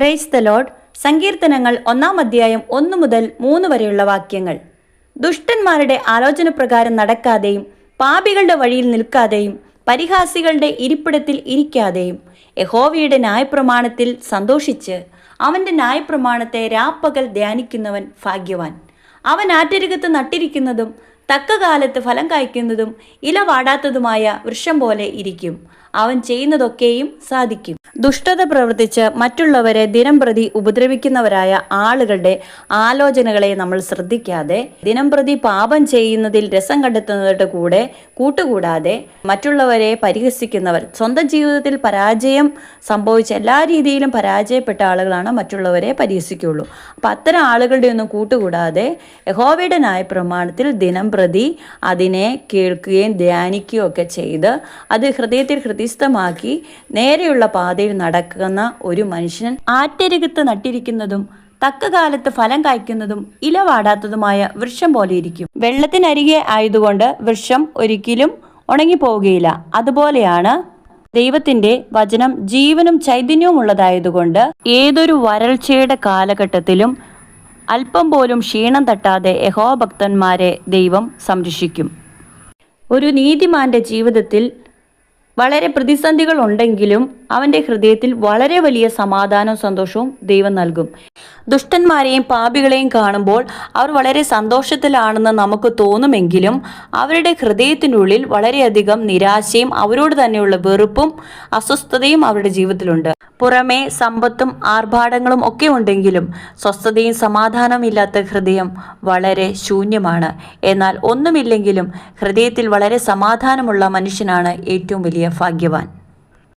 Praise the Lord. സങ്കീർത്തനങ്ങൾ 1-ാം അധ്യായം 1 മുതൽ 3 വരെയുള്ള വാക്യങ്ങൾ. ദുഷ്ടന്മാരുടെ ആലോചന പ്രകാരം നടക്കാതെയും പാപികളുടെ വഴിയിൽ നിൽക്കാതെയും പരിഹാസികളുടെ ഇരിപ്പിടത്തിൽ ഇരിക്കാതെയും യഹോവയുടെ ന്യായപ്രമാണത്തിൽ സന്തോഷിച്ച് അവൻ്റെ ന്യായപ്രമാണത്തെ രാപ്പകൽ ധ്യാനിക്കുന്നവൻ ഭാഗ്യവാൻ. അവൻ ആറ്റരികത്ത് നട്ടിരിക്കുന്നതും തക്ക കാലത്ത് ഫലം കായ്ക്കുന്നതും ഇല വാടാത്തതുമായ വൃക്ഷം പോലെ ഇരിക്കും. അവൻ ചെയ്യുന്നതൊക്കെയും സാധിക്കും. ദുഷ്ടത പ്രവർത്തിച്ച് മറ്റുള്ളവരെ ദിനംപ്രതി ഉപദ്രവിക്കുന്നവരായ ആളുകളുടെ ആലോചനകളെ നമ്മൾ ശ്രദ്ധിക്കാതെ, ദിനംപ്രതി പാപം ചെയ്യുന്നതിൽ രസം കണ്ടെത്തുന്നവരുടെ കൂടെ കൂട്ടുകൂടാതെ, മറ്റുള്ളവരെ പരിഹസിക്കുന്നവർ, സ്വന്തം ജീവിതത്തിൽ പരാജയം സംഭവിച്ച എല്ലാ രീതിയിലും പരാജയപ്പെട്ട ആളുകളാണ് മറ്റുള്ളവരെ പരിഹസിക്കുകയുള്ളൂ. അപ്പം അത്തരം ആളുകളുടെ ഒന്നും കൂട്ടുകൂടാതെ യഹോവയുടെ ന്യായപ്രമാണത്തിൽ ദിനംപ്രതി അതിനെ കേൾക്കുകയും ധ്യാനിക്കുകയും ഒക്കെ ചെയ്ത് അത് ഹൃദയത്തിൽ ഹൃദയസ്ഥമാക്കി നേരെയുള്ള പാതയിൽ നടക്കുന്ന ഒരു മനുഷ്യൻ ആറ്റരികത്ത് നട്ടിരിക്കുന്നതും തക്ക കാലത്ത് ഫലം കായ്ക്കുന്നതും ഇല വാടാത്തതുമായ വൃക്ഷം പോലെ ഇരിക്കും. വെള്ളത്തിനരികെ ആയതുകൊണ്ട് വൃക്ഷം ഒരിക്കലും ഉണങ്ങിപ്പോവുകയില്ല. അതുപോലെയാണ് ദൈവത്തിന്റെ വചനം ജീവനും ചൈതന്യവും ഉള്ളതായതുകൊണ്ട് ഏതൊരു വരൾച്ചയുടെ കാലഘട്ടത്തിലും അല്പം പോലും ക്ഷീണം തട്ടാതെ യഹോവഭക്തന്മാരെ ദൈവം സംരക്ഷിക്കും. ഒരു നീതിമാന്റെ ജീവിതത്തിൽ വളരെ പ്രതിസന്ധികൾ ഉണ്ടെങ്കിലും അവൻ്റെ ഹൃദയത്തിൽ വളരെ വലിയ സമാധാനവും സന്തോഷവും ദൈവം നൽകും. ദുഷ്ടന്മാരെയും പാപികളെയും കാണുമ്പോൾ അവർ വളരെ സന്തോഷത്തിലാണെന്ന് നമുക്ക് തോന്നുമെങ്കിലും അവരുടെ ഹൃദയത്തിനുള്ളിൽ വളരെയധികം നിരാശയും അവരോട് തന്നെയുള്ള വെറുപ്പും അസ്വസ്ഥതയും അവരുടെ ജീവിതത്തിലുണ്ട്. പുറമേ സമ്പത്തും ആർഭാടങ്ങളും ഒക്കെ ഉണ്ടെങ്കിലും സ്വസ്ഥതയും സമാധാനവും ഇല്ലാത്ത ഹൃദയം വളരെ ശൂന്യമാണ്. എന്നാൽ ഒന്നുമില്ലെങ്കിലും ഹൃദയത്തിൽ വളരെ സമാധാനമുള്ള മനുഷ്യനാണ് ഏറ്റവും വലിയ ഭാഗ്യവാൻ.